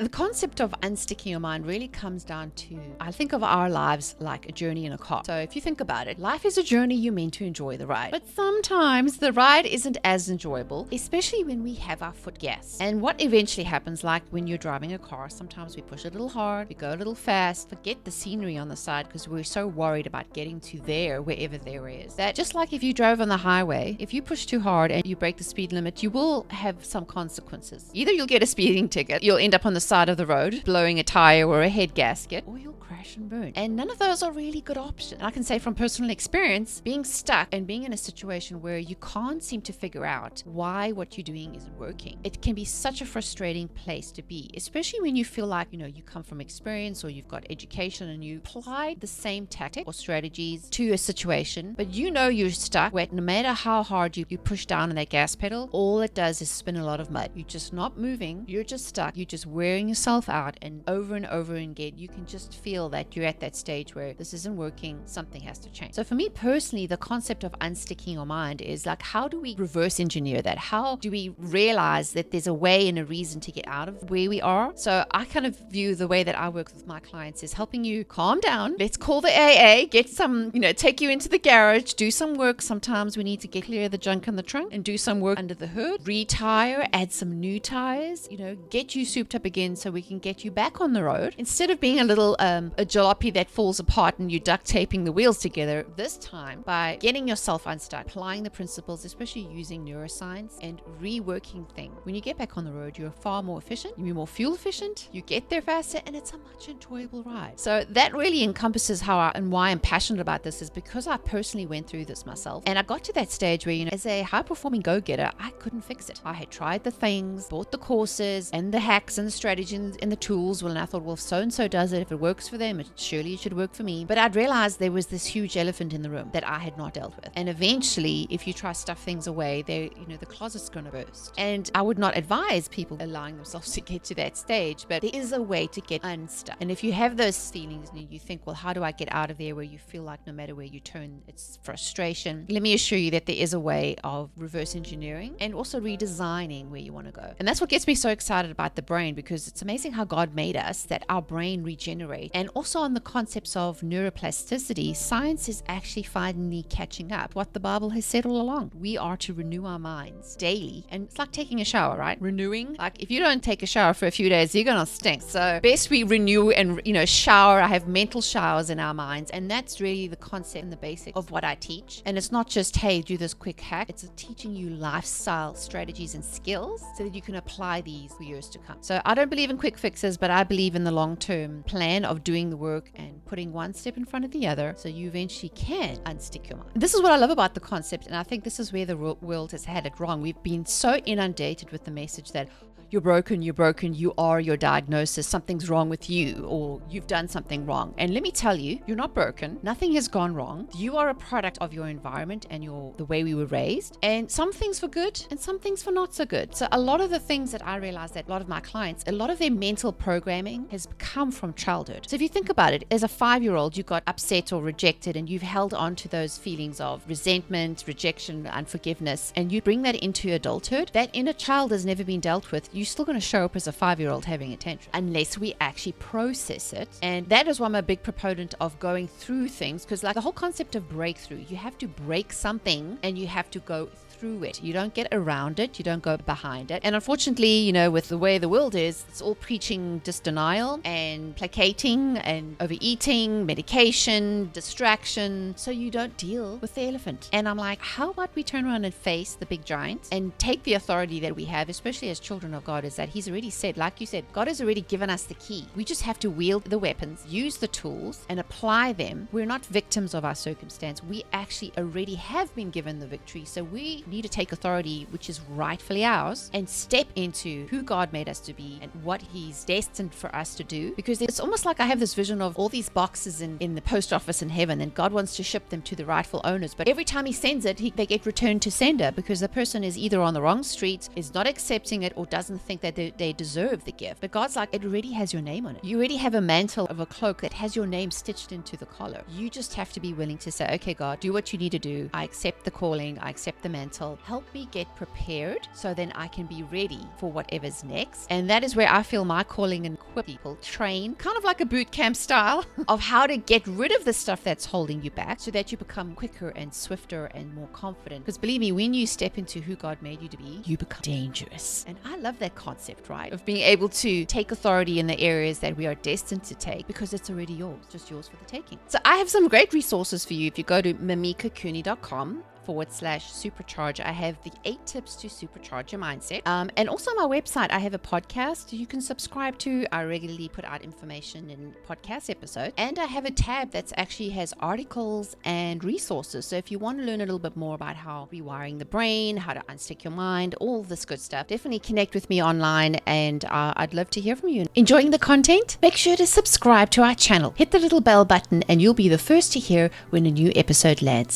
The concept of unsticking your mind really comes down to, I think of our lives like a journey in a car. So if you think about it, life is a journey. You're meant to enjoy the ride. But sometimes the ride isn't as enjoyable, especially when we have our foot gas. And what eventually happens, like when you're driving a car, sometimes we push a little hard, we go a little fast, forget the scenery on the side because we're so worried about getting to there, wherever there is. That just like if you drove on the highway, if you push too hard and you break the speed limit, you will have some consequences. Either you'll get a speeding ticket, you'll end up on the side of the road blowing a tire or a head gasket, or you'll crash and burn. And none of those are really good options. And I can say from personal experience, being stuck and being in a situation where you can't seem to figure out why what you're doing isn't working, it can be such a frustrating place to be, especially when you feel like, you come from experience or you've got education and you apply the same tactic or strategies to a situation, but you're stuck where no matter how hard you push down on that gas pedal, all it does is spin a lot of mud. You're just not moving. You're just stuck. You're just wearing yourself out, and over again, you can just feel that you're at that stage where this isn't working. Something has to change. So for me personally, the concept of unsticking your mind is like, how do we reverse engineer that? How do we realize that there's a way and a reason to get out of where we are? So I kind of view the way that I work with my clients is helping you calm down. Let's call the AA, get some, take you into the garage, do some work. Sometimes we need to clear the junk in the trunk and do some work under the hood, retire, add some new tires, get you souped up again so we can get you back on the road. Instead of being a little a jalopy that falls apart and you duct taping the wheels together, this time by getting yourself unstuck, applying the principles, especially using neuroscience and reworking things. When you get back on the road, you're far more efficient, you're more fuel efficient, you get there faster, and it's a much enjoyable ride. So that really encompasses and why I'm passionate about this, is because I personally went through this myself. And I got to that stage where, as a high-performing go-getter, I couldn't fix it. I had tried the things, bought the courses and the hacks and the strategies and the tools. And I thought, well, if so-and-so does it, if it works for them, surely it should work for me. But I'd realized there was this huge elephant in the room that I had not dealt with. And eventually, if you try to stuff things away, the closet's going to burst. And I would not advise people allowing themselves to get to that stage, but there is a way to get unstuck. And if you have those feelings and you think, well, how do I get out of there, where you feel like no matter where you turn, it's frustration, let me assure you that there is a way of reverse engineering and also redesigning where you want to go. And that's what gets me so excited about the brain, because it's amazing how God made us, that our brain regenerates. And also on the concepts of neuroplasticity, science is actually finally catching up what the Bible has said all along. We are to renew our minds daily. And it's like taking a shower, right? Renewing. Like if you don't take a shower for a few days, you're going to stink. So best we renew and, shower. I have mental showers in our minds. And that's really the concept and the basic of what I teach. And it's not just, hey, do this quick hack. It's teaching you lifestyle strategies and skills so that you can apply these for years to come. So I don't believe in quick fixes, but I believe in the long-term plan of doing the work and putting one step in front of the other so you eventually can unstick your mind. This is what I love about the concept, and I think this is where the world has had it wrong. We've been so inundated with the message that you're broken, you are your diagnosis, something's wrong with you, or you've done something wrong. And let me tell you, you're not broken. Nothing has gone wrong. You are a product of your environment and the way we were raised. And some things for good and some things for not so good. So a lot of the things that I realized that a lot of my clients, a lot of their mental programming has come from childhood. So if you think about it, as a 5-year-old, you got upset or rejected and you've held on to those feelings of resentment, rejection, unforgiveness, and you bring that into adulthood. That inner child has never been dealt with. You're still going to show up as a 5-year-old having a tantrum unless we actually process it. And that is why I'm a big proponent of going through things, because like the whole concept of breakthrough, you have to break something and you have to go through it. You don't get around it. You don't go behind it. And unfortunately, with the way the world is, it's all preaching just denial and placating and overeating, medication, distraction. So you don't deal with the elephant. And I'm like, how about we turn around and face the big giant and take the authority that we have, especially as children of God, is that He's already said, like you said, God has already given us the key. We just have to wield the weapons, use the tools, and apply them. We're not victims of our circumstance. We actually already have been given the victory. So we need to take authority, which is rightfully ours, and step into who God made us to be and what He's destined for us to do. Because it's almost like I have this vision of all these boxes in the post office in heaven, and God wants to ship them to the rightful owners. But every time He sends it, they get returned to sender, because the person is either on the wrong street, is not accepting it, or doesn't think that they deserve the gift. But God's like, it already has your name on it. You already have a mantle of a cloak that has your name stitched into the collar. You just have to be willing to say, okay, God, do what you need to do. I accept the calling. I accept the mantle. mental, help me get prepared so then I can be ready for whatever's next. And that is where I feel my calling and equip people, train, kind of like a boot camp style, of how to get rid of the stuff that's holding you back so that you become quicker and swifter and more confident. Because believe me, when you step into who God made you to be, you become dangerous. And I love that concept, right? Of being able to take authority in the areas that we are destined to take because it's already yours, just yours for the taking. So I have some great resources for you. If you go to mamikacooney.com/supercharge, I have the 8 tips to supercharge your mindset. And also on my website, I have a podcast you can subscribe to. I regularly put out information in podcast episodes. And I have a tab that actually has articles and resources. So if you want to learn a little bit more about how rewiring the brain, how to unstick your mind, all this good stuff, definitely connect with me online, and I'd love to hear from you. Enjoying the content? Make sure to subscribe to our channel. Hit the little bell button and you'll be the first to hear when a new episode lands.